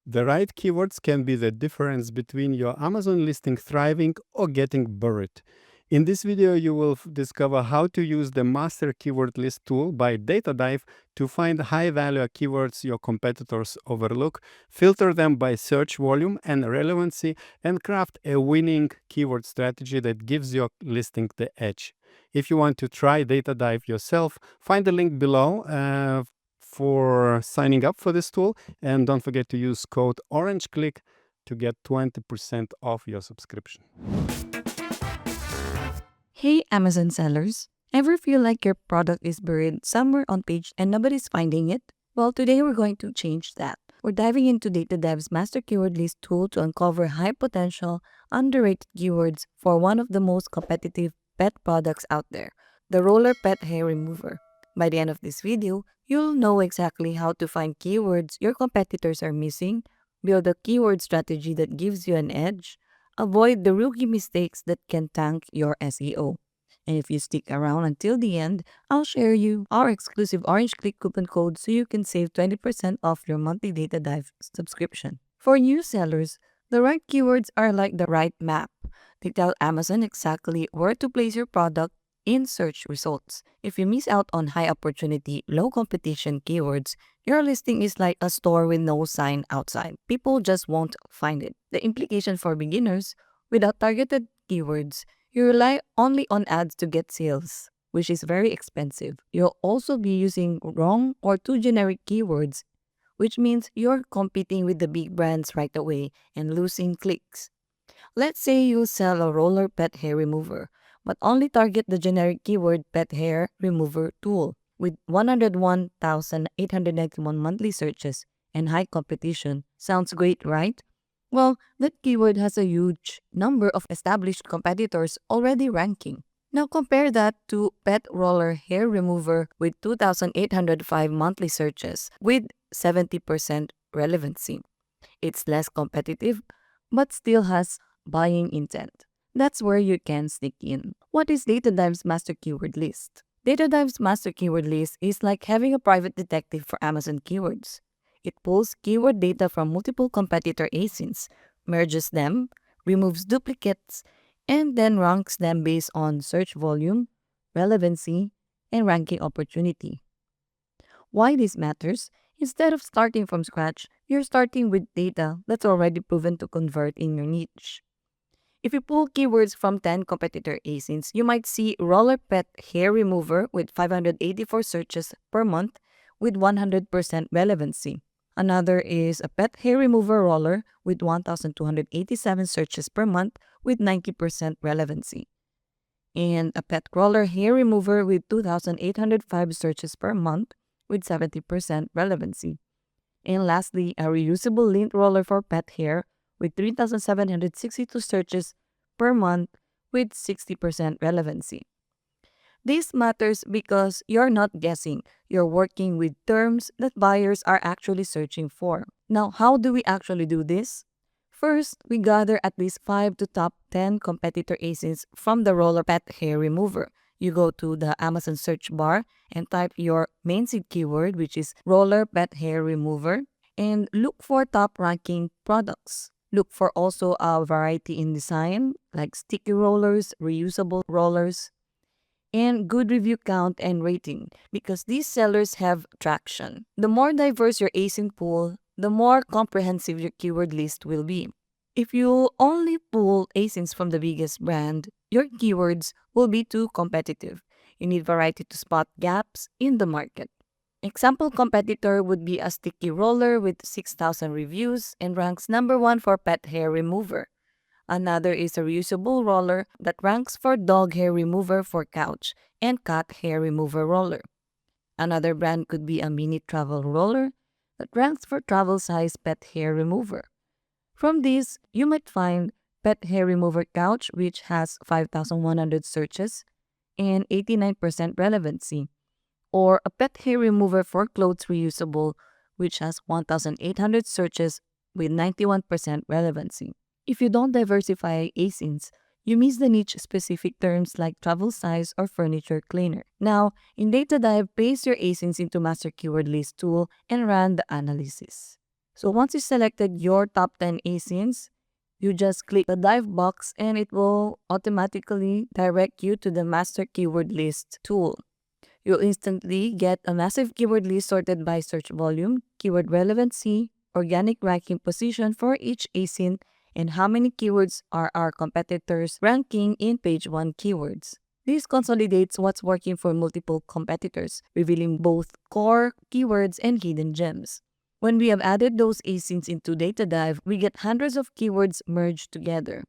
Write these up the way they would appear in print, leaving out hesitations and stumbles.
The right keywords can be the difference between your Amazon listing thriving or getting buried. In this video, you will discover how to use the Master Keyword List tool by DataDive to find high-value keywords your competitors overlook, filter them by search volume and relevancy, and craft a winning keyword strategy that gives your listing the edge. If you want to try DataDive yourself, find the link below for signing up for this tool, and don't forget to use code OrangeClick to get 20% off your subscription. Hey Amazon sellers, ever feel like your product is buried somewhere on page and nobody's finding it? Well, today we're going to change that. We're diving into DataDev's Master Keyword List tool to uncover high potential, underrated keywords for one of the most competitive pet products out there, the roller pet hair remover. By the end of this video, you'll know exactly how to find keywords your competitors are missing, build a keyword strategy that gives you an edge, avoid the rookie mistakes that can tank your SEO. And if you stick around until the end, I'll share you our exclusive Orange Click coupon code so you can save 20% off your monthly DataDive subscription. For new sellers, the right keywords are like the right map. They tell Amazon exactly where to place your product in search results. If you miss out on high opportunity, low competition keywords, your listing is like a store with no sign outside. People just won't find it. The implication for beginners, without targeted keywords, you rely only on ads to get sales, which is very expensive. You'll also be using wrong or too generic keywords, which means you're competing with the big brands right away and losing clicks. Let's say you sell a roller pet hair remover, but only target the generic keyword pet hair remover tool with 101,891 monthly searches and high competition. Sounds great, right? Well, that keyword has a huge number of established competitors already ranking. Now compare that to pet roller hair remover with 2,805 monthly searches with 70% relevancy. It's less competitive, but still has buying intent. That's where you can sneak in. What is DataDive's Master Keyword List? DataDive's Master Keyword List is like having a private detective for Amazon keywords. It pulls keyword data from multiple competitor ASINs, merges them, removes duplicates, and then ranks them based on search volume, relevancy, and ranking opportunity. Why this matters? Instead of starting from scratch, you're starting with data that's already proven to convert in your niche. If you pull keywords from 10 competitor ASINs, you might see roller pet hair remover with 584 searches per month with 100% relevancy. Another is a pet hair remover roller with 1,287 searches per month with 90% relevancy. And a pet roller hair remover with 2,805 searches per month with 70% relevancy. And lastly, a reusable lint roller for pet hair with 3,762 searches per month with 60% relevancy. This matters because you're not guessing, you're working with terms that buyers are actually searching for. Now, how do we actually do this? First, we gather at least 5 to top 10 competitor ASINs from the roller pet hair remover. You go to the Amazon search bar and type your main seed keyword, which is roller pet hair remover, and look for top ranking products. Look for also a variety in design like sticky rollers, reusable rollers, and good review count and rating because these sellers have traction. The more diverse your ASIN pool, the more comprehensive your keyword list will be. If you only pull ASINs from the biggest brand, your keywords will be too competitive. You need variety to spot gaps in the market. Example competitor would be a sticky roller with 6,000 reviews and ranks number 1 for pet hair remover. Another is a reusable roller that ranks for dog hair remover for couch and cat hair remover roller. Another brand could be a mini travel roller that ranks for travel size pet hair remover. From these, you might find pet hair remover couch, which has 5,100 searches and 89% relevancy, or a pet hair remover for clothes reusable, which has 1,800 searches with 91% relevancy. If you don't diversify ASINs, you miss the niche-specific terms like travel size or furniture cleaner. Now, in DataDive, paste your ASINs into Master Keyword List tool and run the analysis. So once you selected your top 10 ASINs, you just click the dive box and it will automatically direct you to the master keyword list tool. You'll instantly get a massive keyword list sorted by search volume, keyword relevancy, organic ranking position for each ASIN, and how many keywords are our competitors ranking in page 1 keywords. This consolidates what's working for multiple competitors, revealing both core keywords and hidden gems. When we have added those ASINs into Data Dive, we get hundreds of keywords merged together.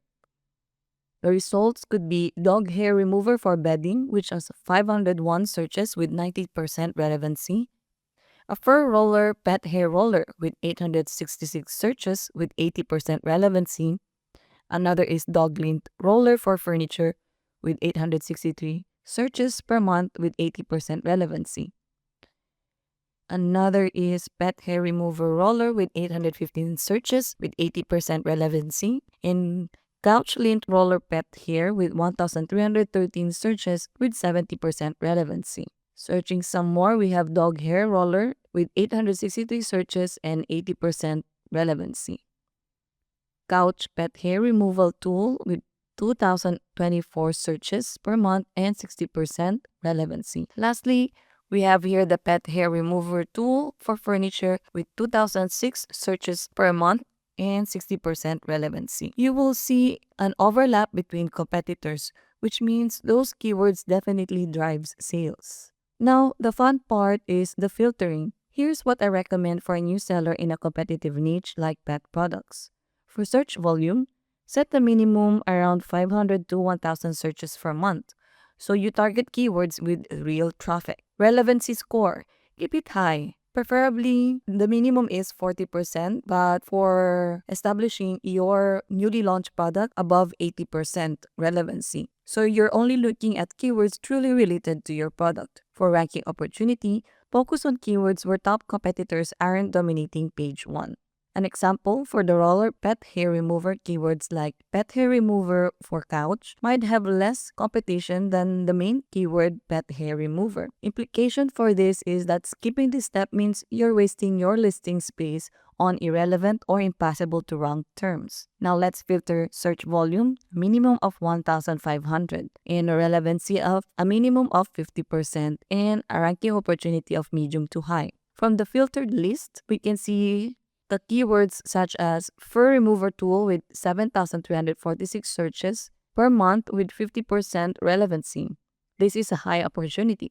The results could be dog hair remover for bedding, which has 501 searches with 90% relevancy. A fur roller, pet hair roller with 866 searches with 80% relevancy. Another is dog lint roller for furniture with 863 searches per month with 80% relevancy. Another is pet hair remover roller with 815 searches with 80% relevancy. And couch lint roller pet hair with 1,313 searches with 70% relevancy. Searching some more, we have dog hair roller with 863 searches and 80% relevancy. Couch pet hair removal tool with 2,024 searches per month and 60% relevancy. Lastly, we have here the pet hair remover tool for furniture with 2,006 searches per month and 60% relevancy. You will see an overlap between competitors, which means those keywords definitely drives sales. Now, the fun part is the filtering. Here's what I recommend for a new seller in a competitive niche like pet products. For search volume, set the minimum around 500 to 1,000 searches per month. So you target keywords with real traffic. Relevancy score, keep it high. Preferably, the minimum is 40%, but for establishing your newly launched product, above 80% relevancy. So you're only looking at keywords truly related to your product. For ranking opportunity, focus on keywords where top competitors aren't dominating page 1. An example for the roller pet hair remover, keywords like pet hair remover for couch might have less competition than the main keyword pet hair remover. Implication for this is that skipping this step means you're wasting your listing space on irrelevant or impossible to rank terms. Now let's filter search volume, minimum of 1,500, and a relevancy of a minimum of 50%, and a ranking opportunity of medium to high. From the filtered list, we can see the keywords such as fur remover tool with 7,346 searches per month with 50% relevancy. This is a high opportunity.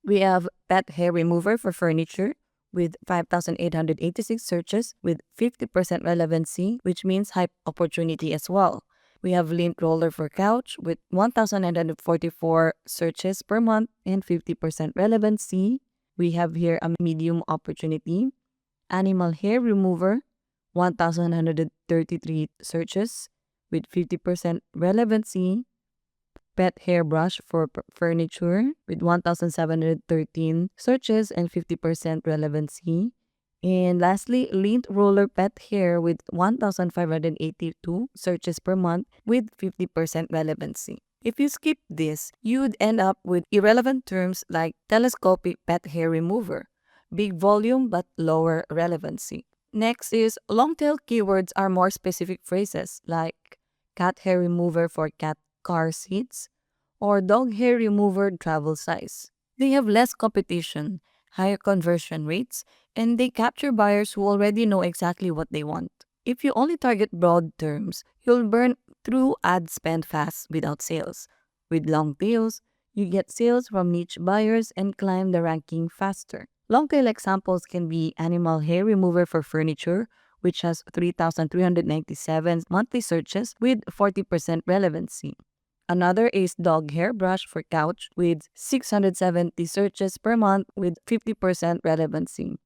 We have pet hair remover for furniture with 5,886 searches with 50% relevancy, which means high opportunity as well. We have lint roller for couch with 1,944 searches per month and 50% relevancy. We have here a medium opportunity. Animal hair remover, 1,133 searches with 50% relevancy. Pet hair brush for furniture with 1,713 searches and 50% relevancy. And lastly, lint roller pet hair with 1,582 searches per month with 50% relevancy. If you skip this, you'd end up with irrelevant terms like telescopic pet hair remover, big volume but lower relevancy. Next is long-tail keywords are more specific phrases like cat hair remover for cat car seats or dog hair remover travel size. They have less competition, higher conversion rates, and they capture buyers who already know exactly what they want. If you only target broad terms, you'll burn through ad spend fast without sales. With long tails, you get sales from niche buyers and climb the ranking faster. Long-tail examples can be animal hair remover for furniture, which has 3,397 monthly searches with 40% relevancy. Another is dog hair brush for couch with 670 searches per month with 50% relevancy.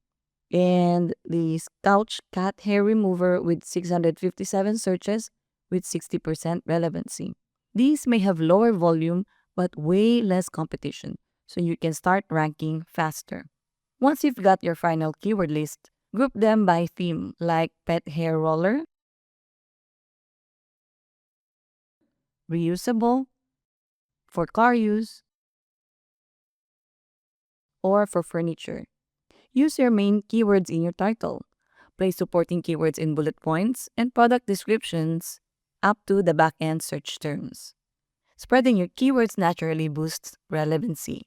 And the couch cat hair remover with 657 searches with 60% relevancy. These may have lower volume but way less competition, so you can start ranking faster. Once you've got your final keyword list, group them by theme like pet hair roller, reusable, for car use, or for furniture. Use your main keywords in your title. place supporting keywords in bullet points and product descriptions up to the back-end search terms. Spreading your keywords naturally boosts relevancy.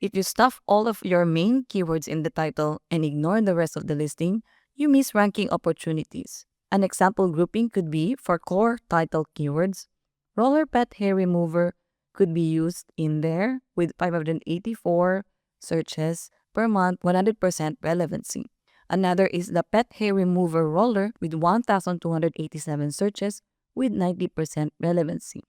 If you stuff all of your main keywords in the title and ignore the rest of the listing, you miss ranking opportunities. An example grouping could be for core title keywords. Roller pet hair remover could be used in there with 584 searches per month, 100% relevancy. Another is the pet hair remover roller with 1,287 searches with 90% relevancy.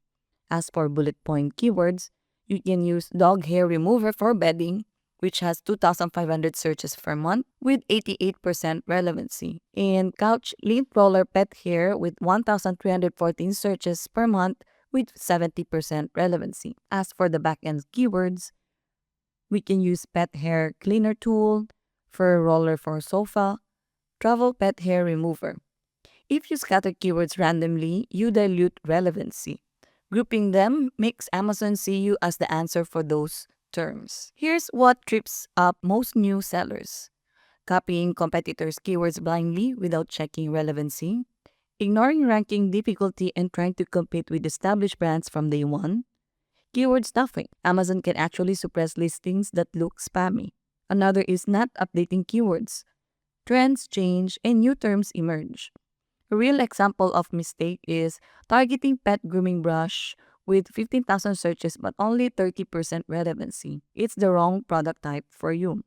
As for bullet point keywords, you can use dog hair remover for bedding, which has 2,500 searches per month with 88% relevancy, and couch lint roller pet hair with 1,314 searches per month with 70% relevancy. As for the backend keywords, we can use pet hair cleaner tool, fur roller for sofa, travel pet hair remover. If you scatter keywords randomly, you dilute relevancy. Grouping them makes Amazon see you as the answer for those terms. Here's what trips up most new sellers: copying competitors' keywords blindly without checking relevancy, ignoring ranking difficulty and trying to compete with established brands from day one, keyword stuffing. Amazon can actually suppress listings that look spammy. Another is not updating keywords. Trends change and new terms emerge. A real example of mistake is targeting pet grooming brush with 15,000 searches but only 30% relevancy. It's the wrong product type for you.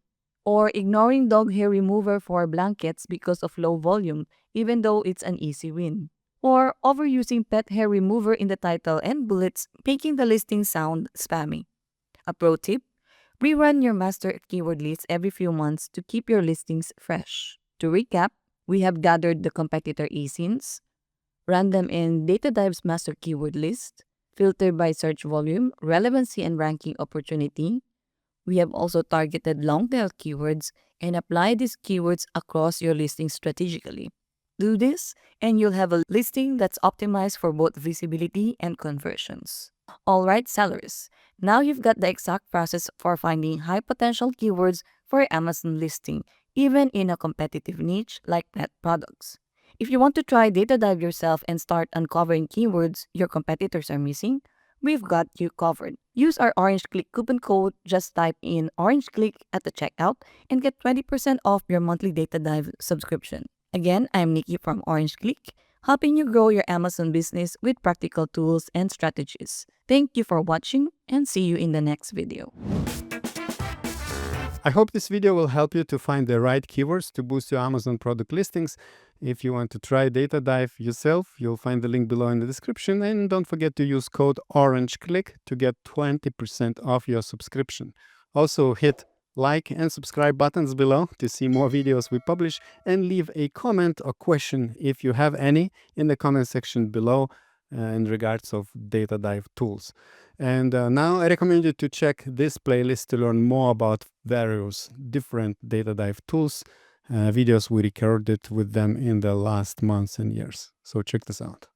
Or ignoring dog hair remover for blankets because of low volume, even though it's an easy win. Or overusing pet hair remover in the title and bullets, making the listing sound spammy. A pro tip: rerun your master keyword list every few months to keep your listings fresh. To recap, we have gathered the competitor ASINs, ran them in DataDive's master keyword list, filtered by search volume, relevancy, and ranking opportunity. We have also targeted long-tail keywords and applied these keywords across your listing strategically. Do this, and you'll have a listing that's optimized for both visibility and conversions. Alright, sellers, now you've got the exact process for finding high-potential keywords for your Amazon listing, even in a competitive niche like pet products. If you want to try DataDive yourself and start uncovering keywords your competitors are missing, we've got you covered. Use our Orange Klik coupon code. Just type in Orange Klik at the checkout and get 20% off your monthly DataDive subscription. Again, I'm Nikki from Orange Klik, helping you grow your Amazon business with practical tools and strategies. Thank you for watching and see you in the next video. I hope this video will help you to find the right keywords to boost your Amazon product listings. If you want to try DataDive yourself, you'll find the link below in the description, and don't forget to use code OrangeKlik to get 20% off your subscription. Also hit like and subscribe buttons below to see more videos we publish, and leave a comment or question if you have any in the comment section below in regards of DataDive tools. And now I recommend you to check this playlist to learn more about various different DataDive tools, videos we recorded with them in the last months and years. So check this out.